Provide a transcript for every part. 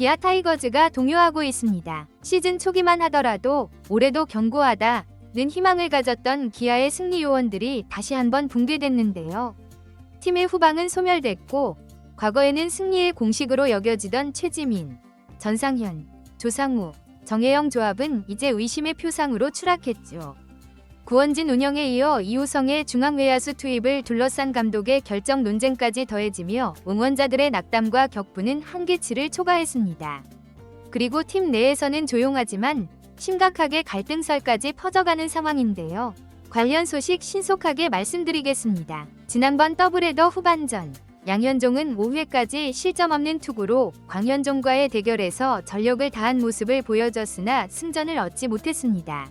기아 타이거즈가 동요하고 있습니다. 시즌 초기만 하더라도 올해도 견고하다는 희망을 가졌던 기아의 승리 요원들이 다시 한번 붕괴됐는데요. 팀의 후방은 소멸됐고 과거에는 승리의 공식으로 여겨지던 최지민, 전상현, 조상우, 정혜영 조합은 이제 의심의 표상으로 추락했죠. 구원진 운영에 이어 이우성의 중앙외야수 투입을 둘러싼 감독의 결정 논쟁까지 더해지며 응원자들의 낙담과 격분은 한계치를 초과했습니다. 그리고 팀 내에서는 조용하지만 심각하게 갈등설까지 퍼져가는 상황인데요. 관련 소식 신속하게 말씀드리겠습니다. 지난번 더블헤더 후반전 양현종은 5회까지 실점 없는 투구로 광현종과의 대결에서 전력을 다한 모습을 보여줬으나 승전을 얻지 못했습니다.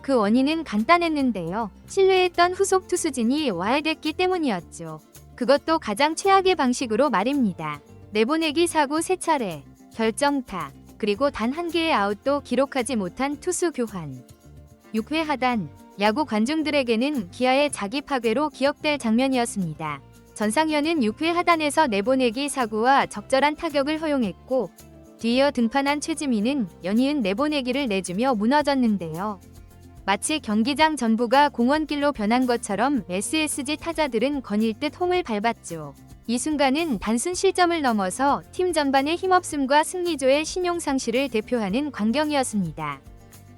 그 원인은 간단했는데요. 신뢰했던 후속 투수진이 와해됐기 때문이었죠. 그것도 가장 최악의 방식으로 말입니다. 내보내기 사고 3차례, 결정타, 그리고 단 한 개의 아웃도 기록하지 못한 투수 교환. 6회 하단, 야구 관중들에게는 기아의 자기 파괴로 기억될 장면이었습니다. 전상현은 6회 하단에서 내보내기 사고와 적절한 타격을 허용했고 뒤이어 등판한 최지민은 연이은 내보내기를 내주며 무너졌는데요. 마치 경기장 전부가 공원길로 변한 것처럼 SSG 타자들은 거닐 듯 홈을 밟았죠. 이 순간은 단순 실점을 넘어서 팀 전반의 힘없음과 승리조의 신용상실을 대표하는 광경이었습니다.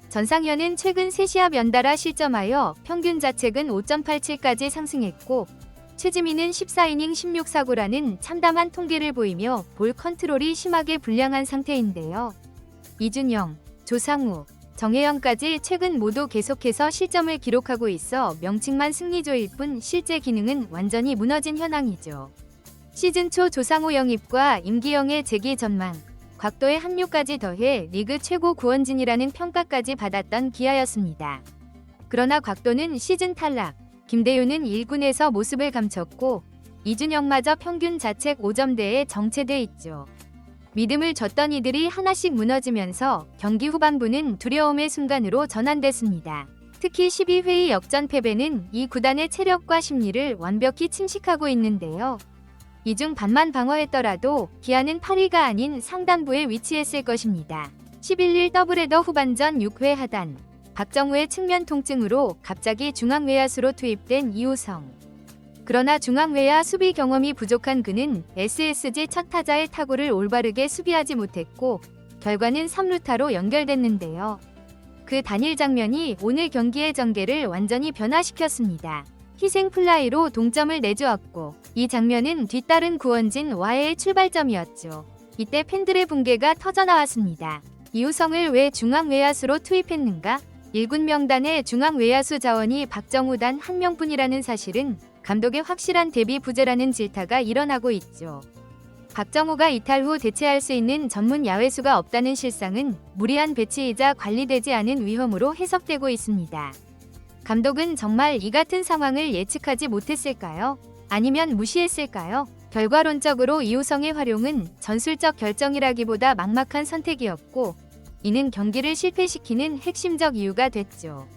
전상현은 최근 3시합 연달아 실점하여 평균 자책은 5.87까지 상승했고 최지민은 14이닝 16사구라는 참담한 통계를 보이며 볼 컨트롤이 심하게 불량한 상태인데요. 이준영, 조상우, 정혜영까지 최근 모두 계속해서 실점을 기록하고 있어 명칭만 승리조일 뿐 실제 기능은 완전히 무너진 현황이죠. 시즌 초 조상우 영입과 임기영의 재기 전망, 곽도의 합류까지 더해 리그 최고 구원진이라는 평가까지 받았던 기아였습니다. 그러나 곽도는 시즌 탈락, 김대윤은 1군에서 모습을 감췄고 이준영마저 평균 자책 5점대에 정체돼 있죠. 믿음을 줬던 이들이 하나씩 무너지면서 경기 후반부는 두려움의 순간으로 전환됐습니다. 특히 12회의 역전 패배는 이 구단의 체력과 심리를 완벽히 침식하고 있는데요. 이 중 반만 방어했더라도 기아는 8위가 아닌 상단부에 위치했을 것입니다. 11일 더블헤더 후반전 6회 하단, 박정우의 측면 통증으로 갑자기 중앙외야수로 투입된 이우성. 그러나 중앙외야 수비 경험이 부족한 그는 SSG 첫 타자의 타구를 올바르게 수비하지 못했고 결과는 3루타로 연결됐는데요. 그 단일 장면이 오늘 경기의 전개를 완전히 변화시켰습니다. 희생 플라이로 동점을 내주었고 이 장면은 뒤따른 구원진 와해의 출발점이었죠. 이때 팬들의 붕괴가 터져나왔습니다. 이우성을 왜 중앙외야수로 투입했는가? 1군 명단의 중앙외야수 자원이 박정우 단 한 명뿐이라는 사실은 감독의 확실한 대비 부재라는 질타가 일어나고 있죠. 박정우가 이탈 후 대체할 수 있는 전문 야외수가 없다는 실상은 무리한 배치이자 관리되지 않은 위험으로 해석되고 있습니다. 감독은 정말 이 같은 상황을 예측하지 못했을까요? 아니면 무시했을까요? 결과론적으로 이우성의 활용은 전술적 결정이라기보다 막막한 선택이었고 이는 경기를 실패시키는 핵심적 이유가 됐죠.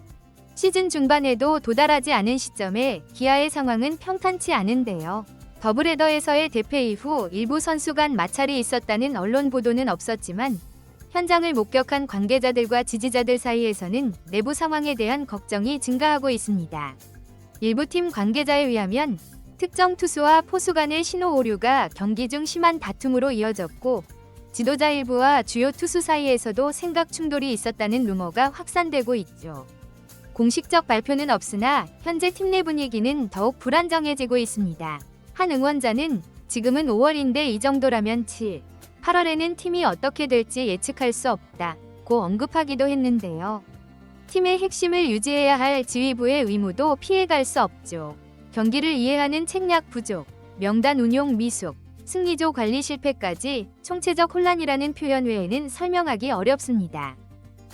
시즌 중반에도 도달하지 않은 시점에 기아의 상황은 평탄치 않은데요. 더블헤더에서의 대패 이후 일부 선수 간 마찰이 있었다는 언론 보도는 없었지만 현장을 목격한 관계자들과 지지자들 사이에서는 내부 상황에 대한 걱정이 증가하고 있습니다. 일부 팀 관계자에 의하면 특정 투수와 포수 간의 신호 오류가 경기 중 심한 다툼으로 이어졌고 지도자 일부와 주요 투수 사이에서도 생각 충돌이 있었다는 루머가 확산되고 있죠. 공식적 발표는 없으나 현재 팀 내 분위기는 더욱 불안정해지고 있습니다. 한 응원자는 지금은 5월인데 이 정도라면 7, 8월에는 팀이 어떻게 될지 예측할 수 없다고 언급하기도 했는데요. 팀의 핵심을 유지해야 할 지휘부의 의무도 피해갈 수 없죠. 경기를 이해하는 책략 부족, 명단 운용 미숙, 승리조 관리 실패까지 총체적 혼란이라는 표현 외에는 설명하기 어렵습니다.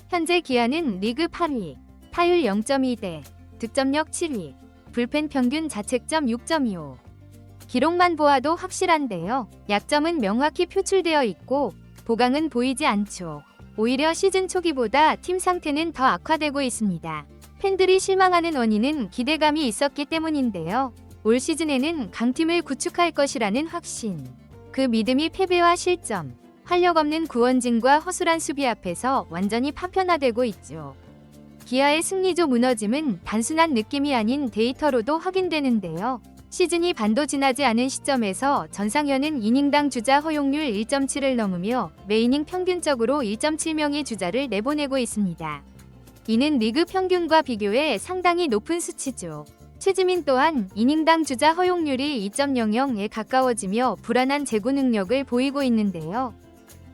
현재 기아는 리그 8위, 타율 0.2대, 득점력 7위, 불펜 평균 자책점 6.25. 기록만 보아도 확실한데요. 약점은 명확히 표출되어 있고 보강은 보이지 않죠. 오히려 시즌 초기보다 팀 상태는 더 악화되고 있습니다. 팬들이 실망하는 원인은 기대감이 있었기 때문인데요. 올 시즌에는 강팀을 구축할 것이라는 확신. 그 믿음이 패배와 실점, 활력 없는 구원진과 허술한 수비 앞에서 완전히 파편화되고 있죠. 기아의 승리조 무너짐은 단순한 느낌이 아닌 데이터로도 확인되는데요. 시즌이 반도 지나지 않은 시점에서 전상현은 이닝당 주자 허용률 1.7을 넘으며 매이닝 평균적으로 1.7명의 주자를 내보내고 있습니다. 이는 리그 평균과 비교해 상당히 높은 수치죠. 최지민 또한 이닝당 주자 허용률이 2.00에 가까워지며 불안한 제구 능력을 보이고 있는데요.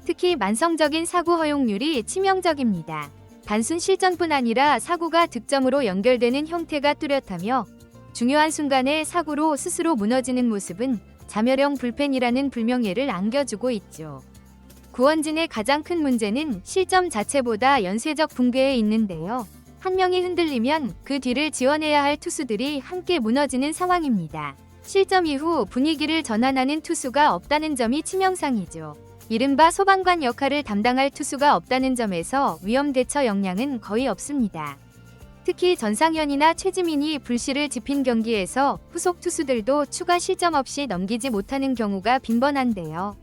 특히 만성적인 사구 허용률이 치명적입니다. 단순 실전뿐 아니라 사구가 득점으로 연결되는 형태가 뚜렷하며 중요한 순간에 사구로 스스로 무너지는 모습은 자멸형 불펜이라는 불명예를 안겨주고 있죠. 구원진의 가장 큰 문제는 실점 자체보다 연쇄적 붕괴에 있는데요. 한 명이 흔들리면 그 뒤를 지원해야 할 투수들이 함께 무너지는 상황입니다. 실점 이후 분위기를 전환하는 투수가 없다는 점이 치명상이죠. 이른바 소방관 역할을 담당할 투수가 없다는 점에서 위험 대처 역량은 거의 없습니다. 특히 전상현이나 최지민이 불씨를 지핀 경기에서 후속 투수들도 추가 실점 없이 넘기지 못하는 경우가 빈번한데요.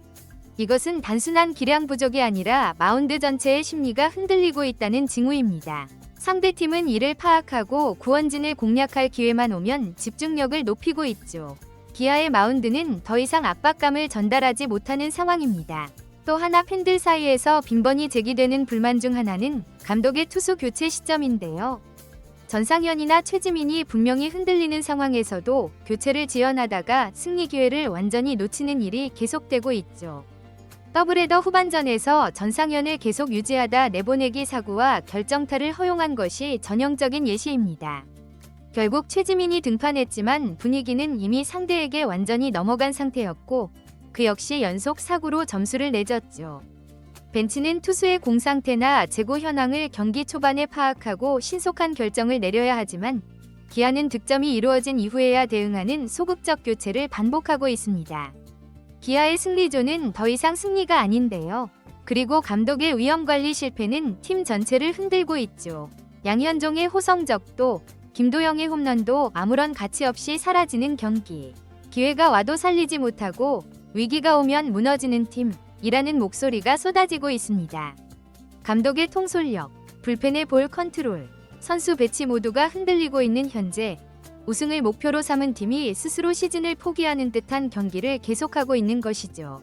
이것은 단순한 기량 부족이 아니라 마운드 전체의 심리가 흔들리고 있다는 징후입니다. 상대팀은 이를 파악하고 구원진을 공략할 기회만 오면 집중력을 높이고 있죠. 기아의 마운드는 더 이상 압박감을 전달하지 못하는 상황입니다. 또 하나 팬들 사이에서 빈번히 제기되는 불만 중 하나는 감독의 투수 교체 시점인데요. 전상현이나 최지민이 분명히 흔들리는 상황에서도 교체를 지연하다가 승리 기회를 완전히 놓치는 일이 계속되고 있죠. 더블헤더 후반전에서 전상현을 계속 유지하다 내보내기 사구와 결정타를 허용한 것이 전형적인 예시입니다. 결국 최지민이 등판했지만 분위기는 이미 상대에게 완전히 넘어간 상태였고 그 역시 연속 사구로 점수를 내줬죠. 벤치는 투수의 공 상태나 제구 현황을 경기 초반에 파악하고 신속한 결정을 내려야 하지만 기아는 득점이 이루어진 이후에야 대응하는 소극적 교체를 반복하고 있습니다. 기아의 승리조는 더 이상 승리가 아닌데요. 그리고 감독의 위험관리 실패는 팀 전체를 흔들고 있죠. 양현종의 호성적도 김도영의 홈런도 아무런 가치 없이 사라지는 경기. 기회가 와도 살리지 못하고 위기가 오면 무너지는 팀이라는 목소리가 쏟아지고 있습니다. 감독의 통솔력, 불펜의 볼 컨트롤, 선수 배치 모두가 흔들리고 있는 현재 우승을 목표로 삼은 팀이 스스로 시즌을 포기하는 듯한 경기를 계속하고 있는 것이죠.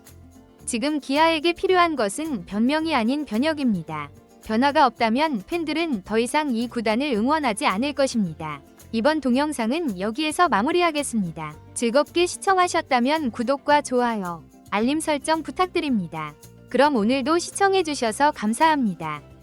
지금 기아에게 필요한 것은 변명이 아닌 변혁입니다. 변화가 없다면 팬들은 더 이상 이 구단을 응원하지 않을 것입니다. 이번 동영상은 여기에서 마무리하겠습니다. 즐겁게 시청하셨다면 구독과 좋아요, 알림 설정 부탁드립니다. 그럼 오늘도 시청해주셔서 감사합니다.